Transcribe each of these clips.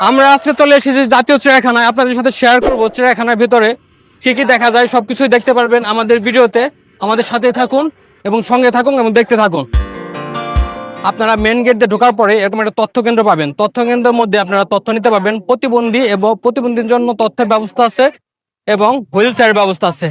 আমরা আজকে চলে এসেছি জাতীয় চিড়িয়াখানায়। আপনাদের সাথে শেয়ার করব চিড়িয়াখানার ভিতরে কি কি দেখা যায়, সবকিছুই দেখতে পারবেন আমাদের ভিডিওতে। আমাদের সাথে থাকুন এবং সঙ্গে থাকুন এবং দেখতে থাকুন। আপনারা মেন গেট দিয়ে ঢোকার পরে এরকম একটা তথ্য কেন্দ্র পাবেন। তথ্য কেন্দ্রের মধ্যে আপনারা তথ্য নিতে পারবেন। প্রতিবন্ধী এবং প্রতিবন্ধীর জন্য তথ্যের ব্যবস্থা আছে এবং হুইল চেয়ারের ব্যবস্থা আছে।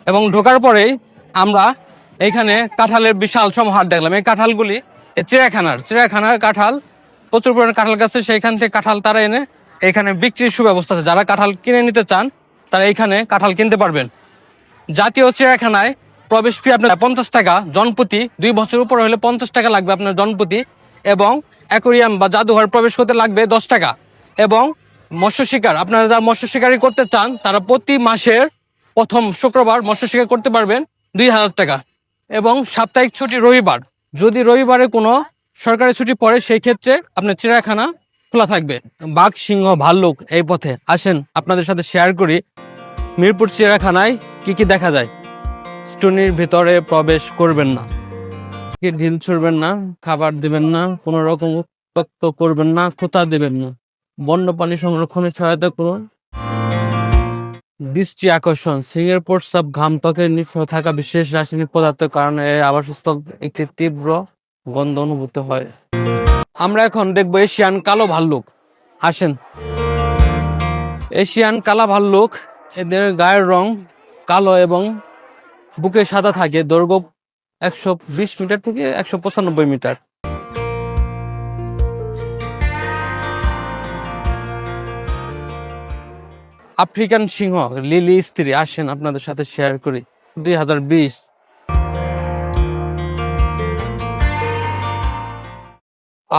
এবং ঢোকার পরেই আমরা এইখানে কাঁঠালের বিশাল সমাহার দেখলাম। এই কাঁঠালগুলি চিড়িয়াখানার কাঁঠাল, প্রচুর পরিমাণে কাঁঠাল গাছে, সেইখান থেকে কাঁঠাল তারা এনে এখানে বিক্রির সুব্যবস্থা আছে। যারা কাঁঠাল কিনে নিতে চান তারা এইখানে কাঁঠাল কিনতে পারবেন। জাতীয় চিড়িয়াখানায় প্রবেশ ফি আপনার 50 টাকা জনপ্রতি, 2 বছর উপর হলে 50 টাকা লাগবে আপনার জনপ্রতি। এবং অ্যাকোরিয়াম বা জাদুঘর প্রবেশ করতে লাগবে 10 টাকা। এবং মৎস্য শিকার, আপনারা যারা মৎস্য শিকারী করতে চান তারা প্রতি মাসের প্রথম শুক্রবার মৎস্য শিকার করতে পারবেন 2000 টাকা। এবং সাপ্তাহিক ছুটি রবিবার, যদি রবিবারে কোনো সরকারি ছুটি পড়ে সেই ক্ষেত্রে আপনার চিড়িয়াখানা খোলা থাকবে। বাঘ, সিংহ, ভাল্লুক এই পথে আসেন, আপনাদের সাথে শেয়ার করি মিরপুর চিড়িয়াখানায় কি কি দেখা যায়। স্টোনির ভিতরে প্রবেশ করবেন না, ঢিল ছুড়বেন না, খাবার দিবেন না, কোন রকম উত্তক্ত করবেন না, খোঁতা দিবেন না। বন্যপ্রাণী সংরক্ষণে সহায়তা করুন। দৃষ্টি আকর্ষণ, সিংহের প্রস্রাব, ঘাম, ত্বকের নিঃসরণ থাকা বিশেষ রাসায়নিক পদার্থের কারণে আবাসস্থল একটি তীব্র গন্ধ অনুভূত হয়। আমরা এখন দেখবো এশিয়ান কালো ভাল্লুক। আসেন, এশিয়ান কালা ভাল্লুক, এদের গায়ের রং কালো এবং বুকে সাদা থাকে। দৈর্ঘ্য 120 মিটার থেকে 195 মিটার। আফ্রিকান সিংহ, লিলি স্ত্রী। আসেন আপনাদের সাথে শেয়ার করি 2020।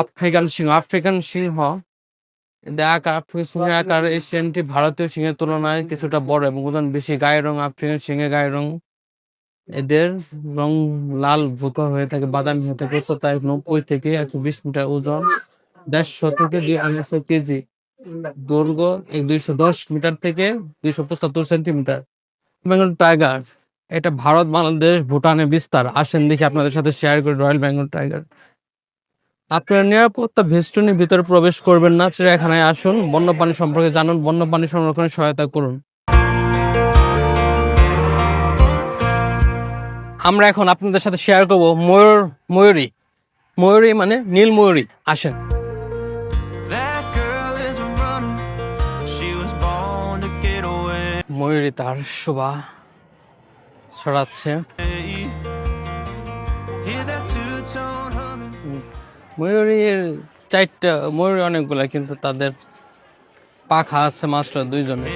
আফ্রিকান সিংহ আফ্রিকান সিংহের আকার এশিয়ানটি ভারতীয় সিংহের তুলনায় কিছুটা বড় এবং ওজন বেশি। গায়ের রং, আফ্রিকান সিংহের গায়ের রং, এদের রং লাল ভুকা হয়ে থাকে, বাদামি হয়ে থাকে। উচ্চতা 90 থেকে 120 মিটার, ওজন 150 থেকে 200 কেজি। দৈর্ঘ্য 210 মিটার থেকে 275 সেন্টিমিটার। বেঙ্গল টাইগার, এটা ভারত, বাংলাদেশ, ভুটানে বিস্তার। আসেন দেখি আপনাদের সাথে শেয়ার করি রয়্যাল বেঙ্গল টাইগার। আপনারা নিরাপত্তা ভেস্টনের ভিতরে প্রবেশ করবেন না। চিড়িয়াখানায় আসুন, বন্যপ্রাণী সম্পর্কে জানুন, বন্যপ্রাণী সংরক্ষণে সহায়তা করুন। আমরা এখন আপনাদের সাথে শেয়ার করব ময়ূরী মানে নীল ময়ূরী। আসেন, ময়ূরী তার শোভা ছড়াচ্ছে। ময়ূরীর 4টা ময়ূরী অনেকগুলা, কিন্তু তাদের পাখা আছে মাত্র 2জনের।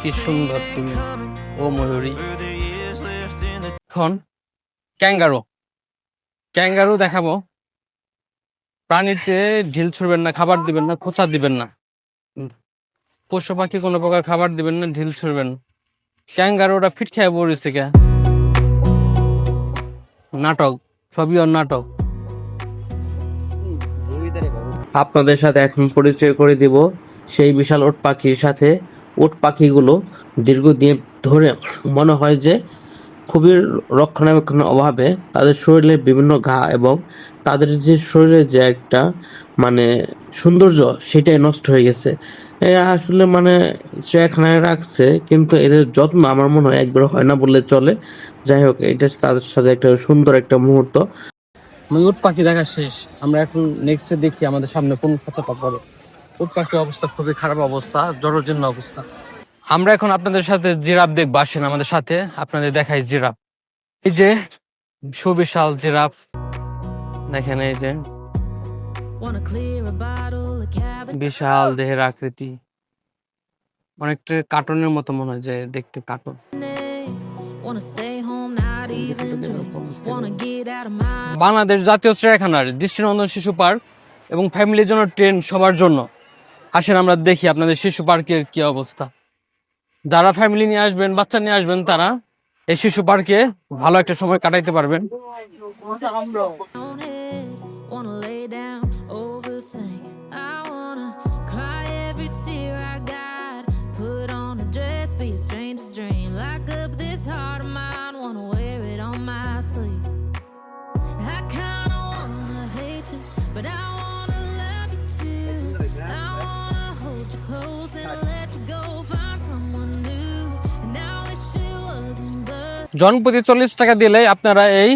কি সুন্দর তুমি ও ময়ূরী। এখন ক্যাঙ্গারু দেখাবো। প্রাণীতে ঢিল ছুড়বেন না, খাবার দিবেন না, খোঁচা দিবেন না। পশু পাখি কোনো প্রকার খাবার দিবেন না, ঢিল ছুড়বেন। ক্যাঙ্গারুটা ফিট খেয়ে পড়েছে কে। নাটক, সবই ওর নাটক। আপনাদের সাথে এখন পরিচয় করে দিব সেই বিশাল উট পাখির সাথে। উট পাখিগুলো দীর্ঘদিন ধরে মনে হয় যে খুবই রক্ষণাবেক্ষণের অভাবে তাদের শরীরে বিভিন্ন ঘা এবং তাদের যে শরীরে যে একটা মানে সৌন্দর্য সেটাই নষ্ট হয়ে গেছে। এরা আসলে মানে চিড়িয়াখানায় রাখছে, কিন্তু এদের যত্ন আমার মনে হয় একবার হয় না বললে চলে। যাই হোক, এটা তাদের সাথে একটা সুন্দর একটা মুহূর্ত। উট পাখি দেখা শেষ। আমরা এখন নেক্সট দেখি আমাদের সামনে কোন খাঁচাটা পড়ে। উট পাখির অবস্থা খুবই খারাপ অবস্থা, জরাজীর্ণ অবস্থা। আমরা এখন আপনাদের সাথে জিরাফ দেখবো। আসেন আমাদের সাথে, আপনাদের দেখাই জিরাফ। এই যে সুবিশাল জিরাফ দেখেন, এই যে বিশাল দেহের আকৃতি, অনেকটা কার্টুনের মতো মনে হয়, যে দেখতে কার্টুন। বাংলাদেশ জাতীয় চিড়িয়াখানার দৃষ্টিনন্দন শিশু পার্ক এবং ফ্যামিলির জন্য ট্রেন সবার জন্য। আসেন আমরা দেখি আপনাদের শিশু পার্কের কি অবস্থা। যারা ফ্যামিলি নিয়ে আসবেন, বাচ্চা নিয়ে আসবেন, তারা এই শিশু পার্কে ভালো একটা সময় কাটাইতে পারবেন। But জনপ্রতি 40 টাকা দিলে আপনারা এই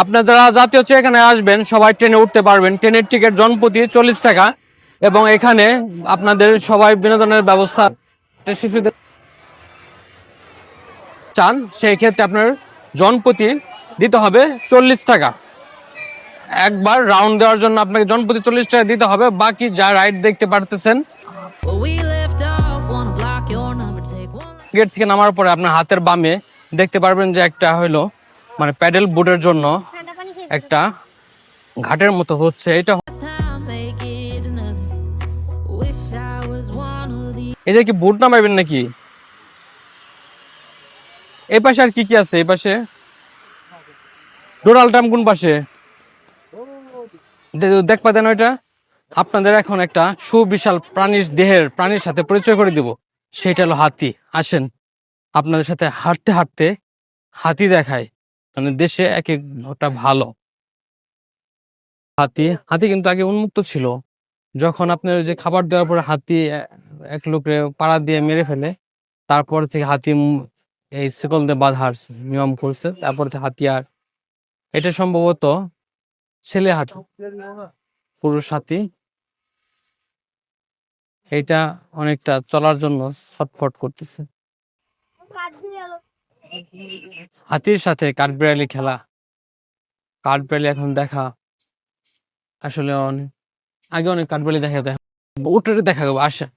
আপনারা যারা জাতীয় চিড়িয়াখানায় আসবেন সবাই ট্রেনে উঠতে পারবেন। ট্রেনের টিকিট জনপ্রতি 40 টাকা এবং এখানে আপনাদের সবাই বিনোদনের ব্যবস্থা শিশুদের চান সেই ক্ষেত্রে আপনার জনপ্রতি দিতে হবে 40 টাকা। একবার রাউন্ড দেওয়ার জন্য আপনাকে জনপ্রতি 40 টাকা দিতে হবে। বাকি যা রাইড দেখতে পারতেছেন গেট থেকে নামার পরে আপনার হাতের বামে দেখতে পারবেন যে একটা হলো মানে প্যাডেল বোটের জন্য একটা ঘাটের মতো হচ্ছে। এটা কি বোট নামাইবেন নাকি? এই পাশে আর কি কি আছে? এই পাশে ডোনাল্ড ট্রাম্প কোন পাশে দেখ পাতেন ওইটা। আপনাদের এখন একটা সুবিশাল প্রাণীর সাথে পরিচয় করে দিব, সেটা হলো হাতি। আসেন আপনাদের সাথে হাঁটতে হাঁটতে হাতি দেখায়। মানে দেশে এক একটা ভালো হাতি কিন্তু আগে উন্মুক্ত ছিল। যখন আপনার যে খাবার দেওয়ার পরে হাতি এক লোকে পাড়া দিয়ে মেরে ফেলে, তারপর থেকে হাতি এই শিকল দিয়ে বাঁধার নিয়ম করছে। তারপর হাতি আর এটা সম্ভবত ছেলে হাতি, পুরুষ হাতি। এটা অনেকটা চলার জন্য ছটফট করতেছে। হাতির সাথে কাঠবিড়ালি খেলা, কাঠবিড়ালি এখন দেখা আসলে আগে অনেক কাঠবিড়ালি দেখা উঠে দেখা যাবো। আসা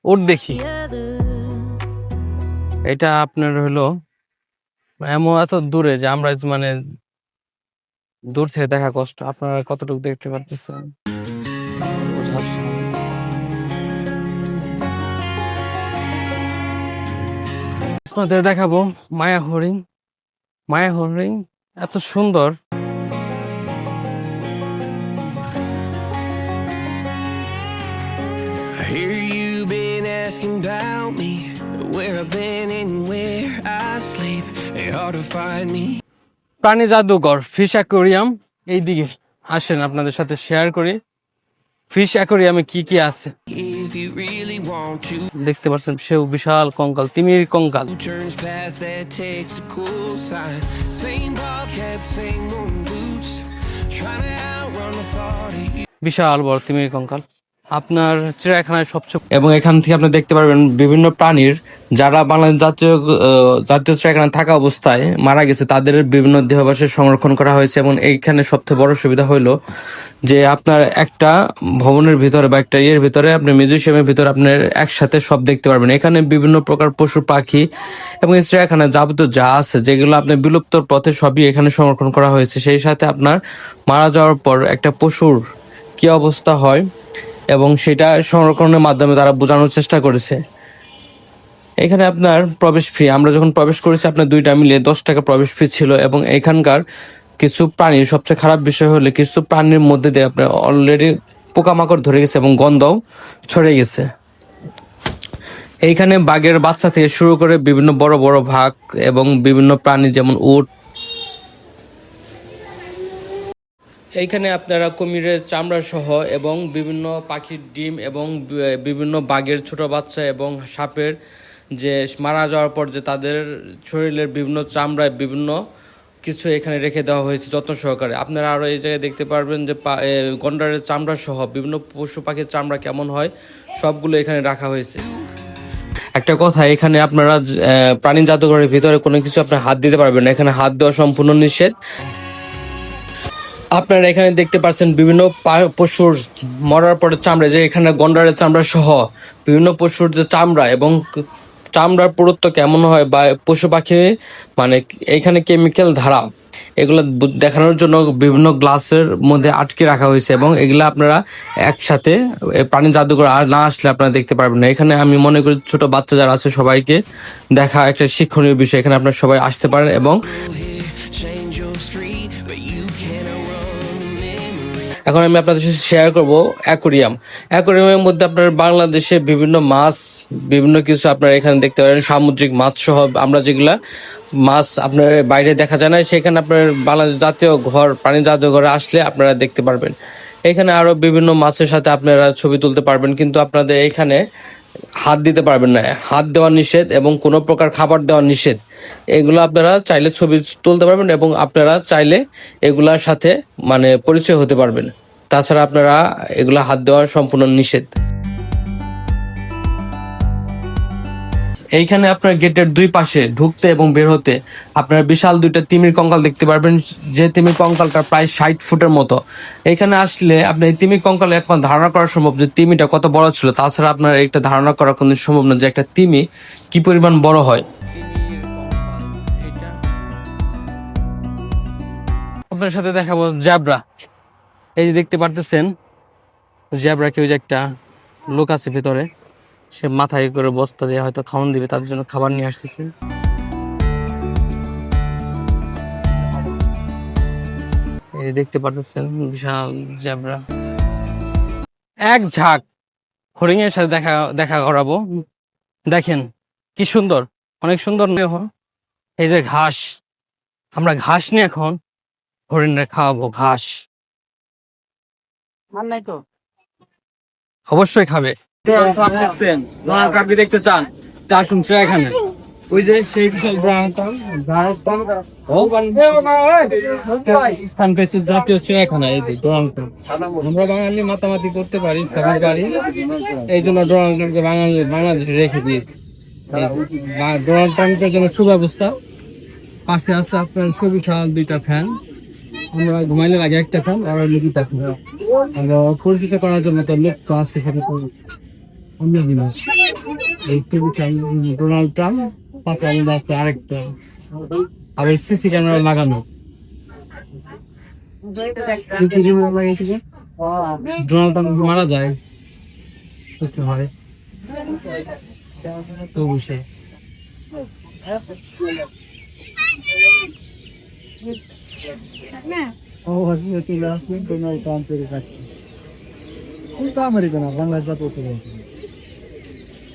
উঠ দেখি। এটা আপনার হলো এমন এত দূরে যে আমরা মানে দূর থেকে দেখা কষ্ট। আপনারা কতটুকু দেখতে পারতেছেন আপনাদের দেখাবো মায়া হরিণ। মায়া হরিণ এত সুন্দর। I hear you been asking about me, where I've been and where I sleep. It's hard to find me. প্রাণী জাদুঘর, ফিশ অ্যাকোরিয়াম। এইদিকে আসেন আপনাদের সাথে শেয়ার করি ফিশ অ্যাকোরিয়ামে কি কি আছে। If you really want to, দেখতে পাচ্ছেন সেও বিশাল কঙ্কাল, তিমির কঙ্কাল। who turns past that takes a cool sign. Same bobcat, same moon boots, trying to outrun the thought of you. বিশাল বড় তিমির কঙ্কাল আপনার চিড়িয়াখানায় সবচেয়ে। এবং এখান থেকে আপনি দেখতে পারবেন বিভিন্ন প্রাণীর যারা বাংলাদেশ জাতীয় চিড়িয়াখানায় থাকা অবস্থায় মারা গেছে তাদের বিভিন্ন দেহাবশেষ সংরক্ষণ করা হয়েছে। এবং এইখানে সবচেয়ে বড় সুবিধা হইলো যে আপনার একটা ভবনের ভিতরে বা একটা ইয়ের ভিতরে আপনি মিউজিয়ামের ভিতরে আপনার একসাথে সব দেখতে পারবেন। এখানে বিভিন্ন প্রকার পশু পাখি এবং চিড়িয়াখানায় যাবতীয় যা আছে যেগুলো আপনার বিলুপ্তর পথে সবই এখানে সংরক্ষণ করা হয়েছে। সেই সাথে আপনার মারা যাওয়ার পর একটা পশুর কি অবস্থা হয় এবং সেটা সংরক্ষণের মাধ্যমে তারা বোঝানোর চেষ্টা করেছে। এখানে আপনার প্রবেশ ফি, আমরা যখন প্রবেশ করেছি আপনার দুইটা মিলিয়ে 10 টাকা প্রবেশ ফি ছিল। এবং এখানকার কিছু প্রাণীর সবচেয়ে খারাপ বিষয় হলে কিছু প্রাণীর মধ্যে দিয়ে আপনার অলরেডি পোকামাকড় ধরে গেছে এবং গন্ধও ছড়ে গেছে। এইখানে বাঘের বাচ্চা থেকে শুরু করে বিভিন্ন বড় বড় ভাগ এবং বিভিন্ন প্রাণী যেমন উট। এইখানে আপনারা কুমিরের চামড়া সহ এবং বিভিন্ন পাখির ডিম এবং বিভিন্ন বাঘের ছোট বাচ্চা এবং সাপের যে মারা যাওয়ার পর যে তাদের শরীরের বিভিন্ন চামড়ায় বিভিন্ন কিছু এখানে রেখে দেওয়া হয়েছে যত্ন সহকারে। আপনারা আরও এই জায়গায় দেখতে পারবেন যে গন্ডারের চামড়া সহ বিভিন্ন পশু পাখির চামড়া কেমন হয় সবগুলো এখানে রাখা হয়েছে। একটা কথা, এখানে আপনারা প্রাণী জাদুঘরের ভিতরে কোনো কিছু আপনার হাত দিতে পারবেন না, এখানে হাত দেওয়া সম্পূর্ণ নিষেধ। আপনারা এখানে দেখতে পাচ্ছেন বিভিন্ন পশুর মরার পরে চামড়া, যে এখানে গন্ডারের চামড়া সহ বিভিন্ন পশুর যে চামড়া এবং চামড়ার পুরুত্ব কেমন হয় বা পশু পাখি মানে এখানে কেমিক্যাল ধারা এগুলো দেখানোর জন্য বিভিন্ন গ্লাসের মধ্যে আটকে রাখা হয়েছে। এবং এগুলো আপনারা একসাথে প্রাণী জাদুঘর আর না আসলে আপনারা দেখতে পারবেন না। এখানে আমি মনে করি ছোট বাচ্চা যারা আছে সবাইকে দেখা একটা শিক্ষণীয় বিষয়। এখানে আপনারা সবাই আসতে পারেন এবং এখন আমি আপনাদের সাথে শেয়ার করব অ্যাকোরিয়াম। অ্যাকোরিয়ামের মধ্যে আপনার বাংলাদেশে বিভিন্ন মাছ, বিভিন্ন কিছু আপনারা এখানে দেখতে পারেন, সামুদ্রিক মাছ সহ আমরা যেগুলা মাছ আপনার বাইরে দেখা যায় না, সেখানে আপনার বাংলাদেশ জাতীয় ঘর, প্রাণী জাতীয় ঘরে আসলে আপনারা দেখতে পারবেন। এখানে আরো বিভিন্ন মাছের সাথে আপনারা ছবি তুলতে পারবেন, কিন্তু আপনাদের এখানে হাত দিতে পারবেন না, হাত দেওয়া নিষেধ এবং কোনো প্রকার খাবার দেওয়া নিষেধ। এগুলো আপনারা চাইলে ছবি তুলতে পারবেন এবং আপনারা চাইলে এগুলার সাথে মানে পরিচয় হতে পারবেন। তাছাড়া আপনারা এগুলা হাত দেওয়া সম্পূর্ণ নিষেধ। এইখানে আপনার গেটের দুই পাশে ঢুকতে এবং বের হতে আপনারা বিশাল দুইটা তিমির কঙ্কাল দেখতে পারবেন, যে তিমির কঙ্কালটা প্রায় 60 ফুটের মতো। এখানে আসলে আপনি এই তিমির কঙ্কালে একবার ধারণা করা সম্ভব যে তিমিটা কত বড় ছিল। তাছাড়া আপনার এটা ধারণা করা কোনো সম্ভব না যে একটা তিমি কি পরিমাণ বড় হয়। আপনার সাথে দেখাবো জ্যাব্রা। এই যে দেখতে পারতেছেন জ্যাব্রা, কেউ যে একটা লোক আছে ভেতরে, সে মাথায় করে বস্তা দিয়ে হয়তো খাওয়ান দিবে, তাদের জন্য খাবার নিয়ে আসতেছে। এই দেখতে পারতেছেন বিশাল জ্যাব্রা। এক ঝাঁক হরিণের সাথে দেখা দেখা করাবো। দেখেন কি সুন্দর, অনেক সুন্দর। এই যে ঘাস, আমরা ঘাস নিয়ে এখন হরিণের খাওয়াবো ঘাস। অবশ্যই খাবে। দেখতে চান তা আসুন এখানে। ওই যে সেই বিশাল স্থান পেয়েছে জাতীয় চিড়িয়াখানা। এই যে ডোনাল্ড ট্রাম্প, আমরা বাঙালি মাতামাতি করতে পারি সবাই পারি, এই জন্য ডোনাল্ড ট্রাম্পকে বাংলাদেশে রেখে দিয়েছে। ডোনাল্ড ট্রাম্পের জন্য সুব্যবস্থা। পাশে আছে আপনার সুবিশাল দুইটা ফ্যান, আমরা ঘুমাইলে আগে একটা ফ্যান আর দুইটা ফ্যান। আমরা পরিচিত করার জন্য তো লোক তো আছে সেখানে। এই ডোনাল্ড ট্রাম্প, পাশে আমাদের আছে আরেকটা, আর এই সিসি ক্যামেরা লাগানো। ডোনাল্ড ট্রাম্প মারা যায় কিছু হয় তো বসে।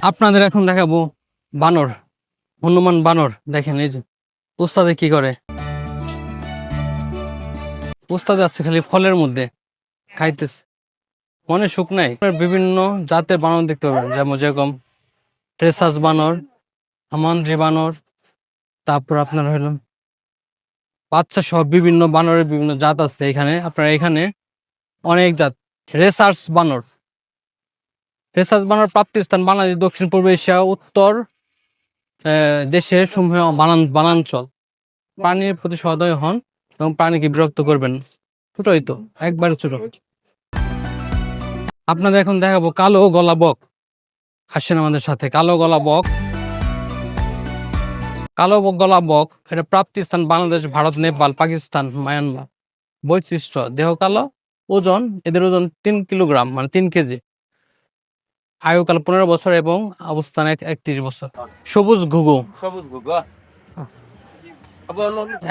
আপনাদের এখন দেখাবো বানর, হনুমান বানর। দেখেন এই যে উস্তাদে কি করে, উস্তাদে আছে খালি ফলের মধ্যে খাইতেছে, মনে সুখ নাই। বিভিন্ন জাতের বানর দেখতে পাবেন, যেরকম ট্রেসাস বানর, হামানরি বানর, তারপর আপনার হইল বাচ্চা সহ বিভিন্ন বানরের বিভিন্ন জাত আছে এখানে। আপনারা এখানে অনেক জাত। রেসার্স বানর, রেসার্স বানর প্রাপ্তিস্থান বাংলাদেশ, দক্ষিণ পূর্ব এশিয়া, উত্তর দেশের সমূহ বানাঞ্চল। প্রাণীর প্রতি সদয় হন এবং প্রাণীকে বিরক্ত করবেন। ছোটই তো, একবারে ছোট। আপনাদের এখন দেখাবো কালো গলা বক। আসেন আমাদের সাথে। কালো গলা বক, কালো গলা বক এটা প্রাপ্তিস্থান বাংলাদেশ, ভারত, নেপাল, পাকিস্তান, মায়ানমার। বৈশিষ্ট্য দেহ কালো, ওজন এদের ওজন 3 কিলোগ্রাম মানে 3 কেজি। আয়ুকাল 15 বছর এবং অবস্থান 31 বছর। সবুজ ঘুঘু,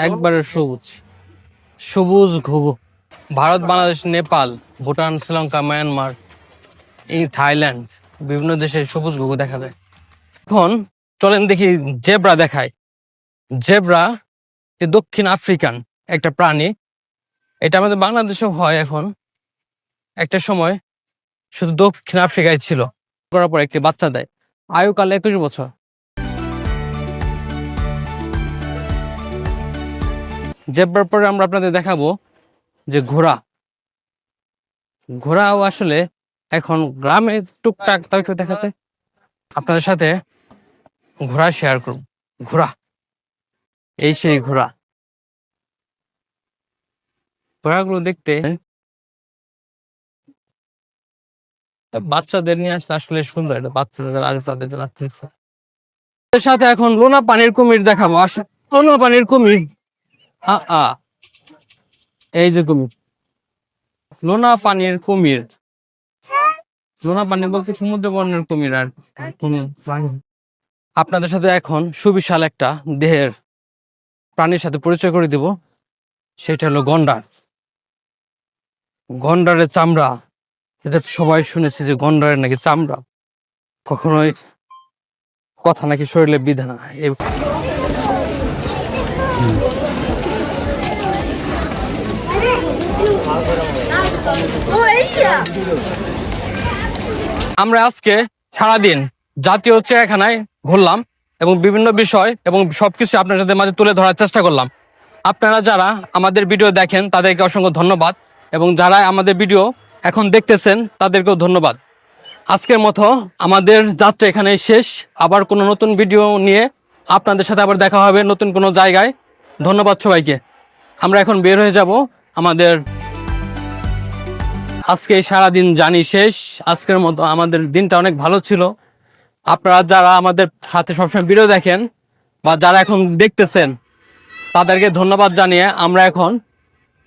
একবারে সবুজ, সবুজ ঘুঘু। ভারত, বাংলাদেশ, নেপাল, ভুটান, শ্রীলঙ্কা, মায়ানমার, এই থাইল্যান্ড, বিভিন্ন দেশে সবুজ ঘুঘু দেখা যায়। এখন চলেন দেখি জেব্রা দেখায়। জেব্রা দক্ষিণ আফ্রিকান একটা প্রাণী। এটা আমাদের বাংলাদেশেও হয় এখন, একটা সময় শুধু দক্ষিণ আফ্রিকায় ছিল। করার পর একটি বাচ্চা দেয়, আয়ুকাল 21 বছর। জেব্রার পরে আমরা আপনাদের দেখাবো যে ঘোড়া। ঘোড়াও আসলে এখন গ্রামে টুকটাক তাকে দেখাতে আপনাদের সাথে ঘোড়া শেয়ার করব। ঘোড়া, এই সেই ঘোড়া। ঘোড়াগুলো দেখতে বাচ্চাদের নিয়ে আসতে আসলে সুন্দর, এটা বাচ্চাদের আগে তাদের সাথে। এখন লোনা পানির কুমির দেখাবো। লোনা পানির কুমির, এই যে কুমির, লোনা পানির কুমির। লোনা পানি বলতে সমুদ্র বর্ণের কুমির। আর আপনাদের সাথে এখন সুবিশাল একটা দেহের প্রাণীর সাথে পরিচয় করে দিব, সেটা হলো গন্ডার। গন্ডারের চামড়া, এটা তো সবাই শুনেছে যে গন্ডারের নাকি চামড়া কখনোই কথা নাকি শরীরে বিধে না। আমরা আজকে সারাদিন জাতীয় চিড়িয়াখানায় ঘুরলাম এবং বিভিন্ন বিষয় এবং সবকিছু আপনার সাথে মাঝে তুলে ধরার চেষ্টা করলাম। আপনারা যারা আমাদের ভিডিও দেখেন তাদেরকে অসংখ্য ধন্যবাদ এবং যারা আমাদের ভিডিও এখন দেখতেছেন তাদেরকেও ধন্যবাদ। আজকের মতো আমাদের যাত্রা এখানেই শেষ। আবার কোনো নতুন ভিডিও নিয়ে আপনাদের সাথে আবার দেখা হবে নতুন কোনো জায়গায়। ধন্যবাদ সবাইকে। আমরা এখন বের হয়ে যাব আমাদের আজকে সারাদিন জানি শেষ। আজকের মতো আমাদের দিনটা অনেক ভালো ছিল। আপনারা যারা আমাদের সাথে সবসময় ভিডিও দেখেন বা যারা এখন দেখতেছেন তাদেরকে ধন্যবাদ জানিয়ে আমরা এখন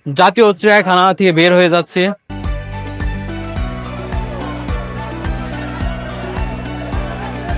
জাতীয় চিড়িয়াখানা থেকে বের হয়ে যাচ্ছি।